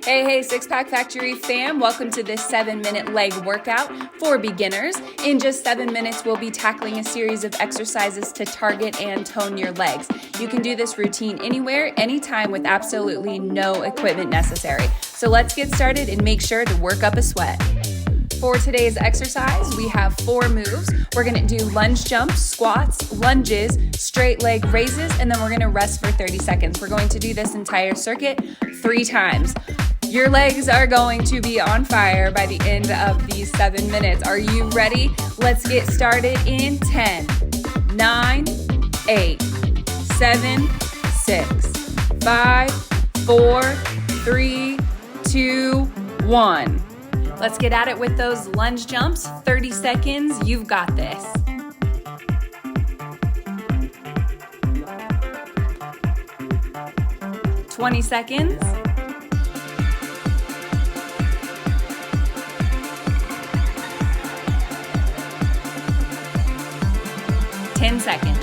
Hey, Sixpack Factory fam, welcome to this 7-minute leg workout for beginners. In just 7 minutes, we'll be tackling a series of exercises to target and tone your legs. You can do this routine anywhere, anytime with absolutely no equipment necessary. So let's get started and make sure to work up a sweat. For today's exercise, we have 4 moves. We're gonna do lunge jumps, squats, lunges, straight leg raises, and then we're gonna rest for 30 seconds. We're going to do this entire circuit 3 times. Your legs are going to be on fire by the end of these 7 minutes. Are you ready? Let's get started in 10, 9, 8, 7, 6, 5, 4, 3, 2, 1. Let's get at it with those lunge jumps. 30 seconds, you've got this. "20 seconds. 10 seconds.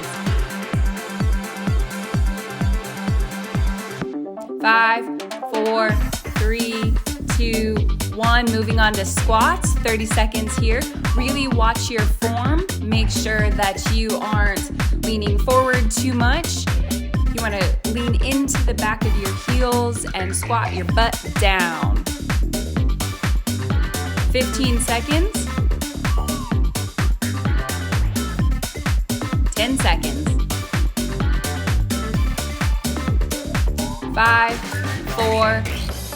5, 4, 3, 2, 1. Moving on to squats, 30 seconds here. Really watch your form. Make sure that you aren't leaning forward too much. You want to lean into the back of your heels and squat your butt down. 15 seconds. 10 seconds. 5, 4,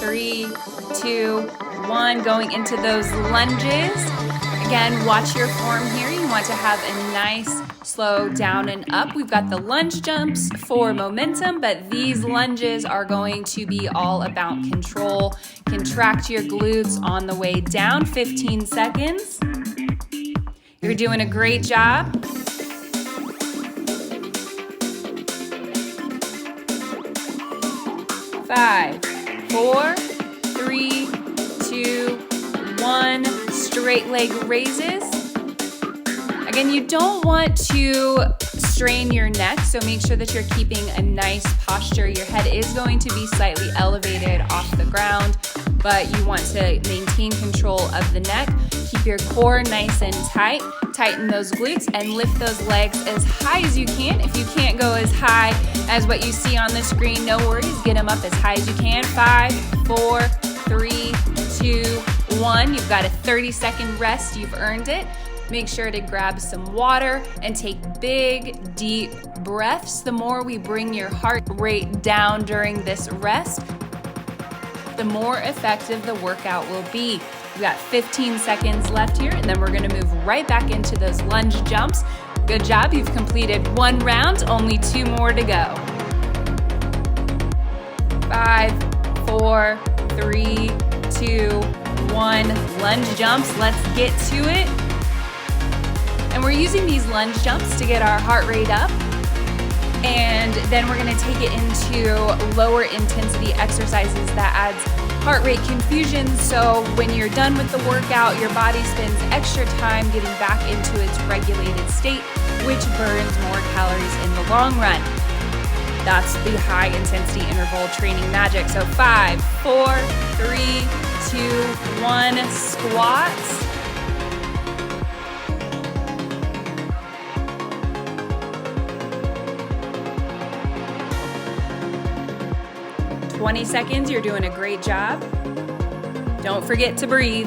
3, 2, 1. Going into those lunges. Again, watch your form here. You want to have a nice slow down and up. We've got the lunge jumps for momentum, but these lunges are going to be all about control. Contract your glutes on the way down. 15 seconds. You're doing a great job. 5, 4, 3, 2, 1. Straight leg raises. Again, you don't want to strain your neck, so make sure that you're keeping a nice posture. Your head is going to be slightly elevated off the ground, but you want to maintain control of the neck. Keep your core nice and tight. Tighten those glutes and lift those legs as high as you can. If you can't go as high as what you see on the screen, no worries. Get them up as high as you can. 5, 4, 3, 2, 1. You've got a 30-second rest. You've earned it. Make sure to grab some water and take big, deep breaths. The more we bring your heart rate down during this rest, the more effective the workout will be. We've got 15 seconds left here, and then we're gonna move right back into those lunge jumps. Good job, you've completed 1 round, only 2 more to go. 5, 4, 3, 2, 1. Lunge jumps, let's get to it. And we're using these lunge jumps to get our heart rate up. And then we're gonna take it into lower intensity exercises that adds heart rate confusion. So when you're done with the workout, your body spends extra time getting back into its regulated state, which burns more calories in the long run. That's the high intensity interval training magic. So 5, 4, 3, 2, 1, squats. 20 seconds, you're doing a great job. Don't forget to breathe.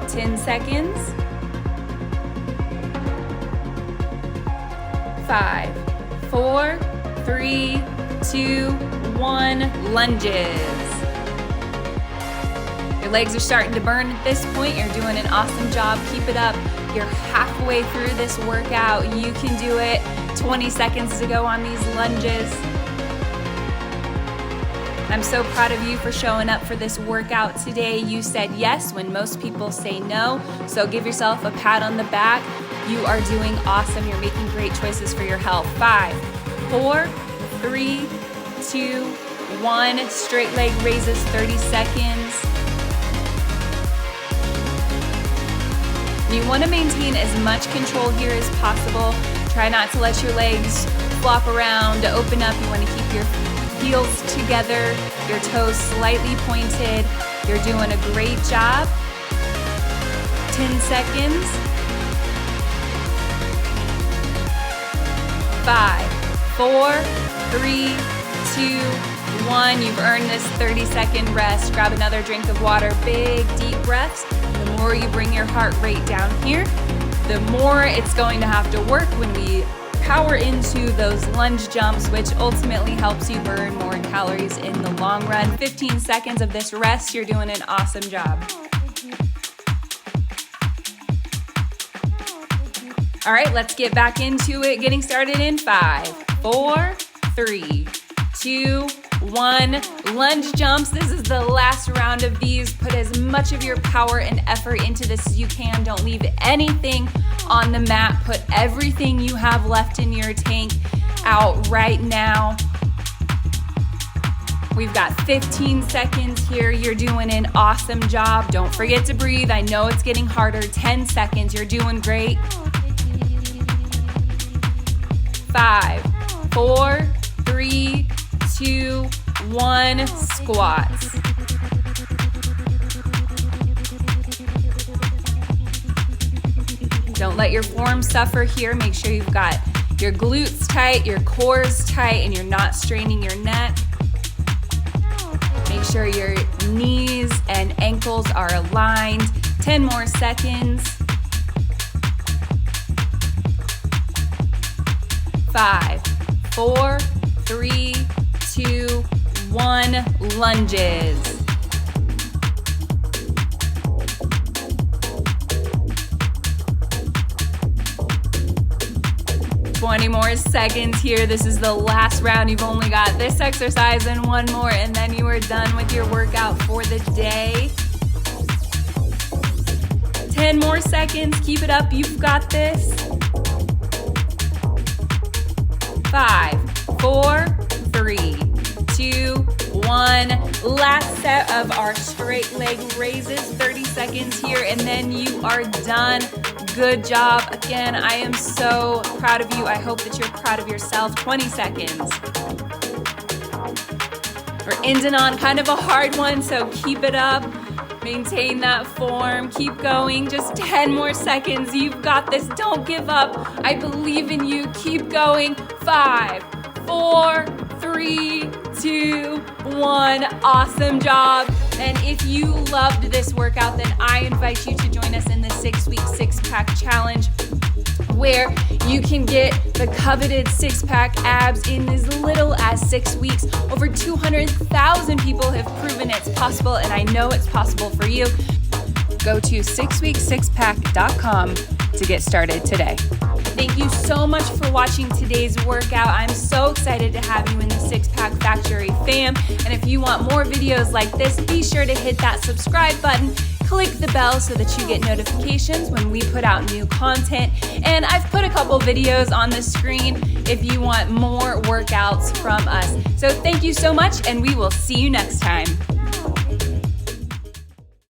10 seconds. 5, 4, 3, 2, 1. Lunges. Your legs are starting to burn at this point. You're doing an awesome job. Keep it up. You're halfway through this workout. You can do it. 20 seconds to go on these lunges. I'm so proud of you for showing up for this workout today. You said yes when most people say no. So give yourself a pat on the back. You are doing awesome. You're making great choices for your health. 5, 4, 3, 2, 1. Straight leg raises, 30 seconds. You want to maintain as much control here as possible. Try not to let your legs flop around to open up. You want to keep your heels together, your toes slightly pointed. You're doing a great job. 10 seconds. 5, 4, 3, 2, 1. You've earned this 30-second rest. Grab another drink of water. Big, deep breaths. The more you bring your heart rate down here, the more it's going to have to work when we power into those lunge jumps, which ultimately helps you burn more calories in the long run. 15 seconds of this rest. You're doing an awesome job. All right, let's get back into it. Getting started in 5, 4, 3, 2, 1. Lunge jumps. This is the last round of these. Put as much of your power and effort into this as you can. Don't leave anything on the mat. Put everything you have left in your tank out right now. We've got 15 seconds here. You're doing an awesome job. Don't forget to breathe. I know it's getting harder. 10 seconds. You're doing great. 5, 4, 3, 2, 1. Squats. Don't let your form suffer here. Make sure you've got your glutes tight, your core's tight, and you're not straining your neck. Make sure your knees and ankles are aligned. 10 more seconds. 5, 4, 3, 2, 1. Lunges. 20 more seconds here. This is the last round. You've only got this exercise and one more, and then you are done with your workout for the day. 10 more seconds. Keep it up. You've got this. 5, 4, 3, 2, 1. Last set of our straight leg raises. 30 seconds here, and then you are done. Good job. Again, I am so proud of you. I hope that you're proud of yourself. 20 seconds. We're ending on kind of a hard one, so keep it up. Maintain that form. Keep going. Just 10 more seconds. You've got this. Don't give up. I believe in you. Keep going. 5, 4, 3, 2, 1. Awesome job. And if you loved this workout, then I invite you to join us in the 6-week six-pack challenge, where you can get the coveted six-pack abs in as little as 6 weeks. Over 200,000 people have proven it's possible, and I know it's possible for you. Go to sixpack.com to get started today. Thank you so much for watching today's workout. I'm so excited to have you in the Sixpack Factory fam. And if you want more videos like this, be sure to hit that subscribe button. Click the bell so that you get notifications when we put out new content. And I've put a couple videos on the screen if you want more workouts from us. So thank you so much, and we will see you next time.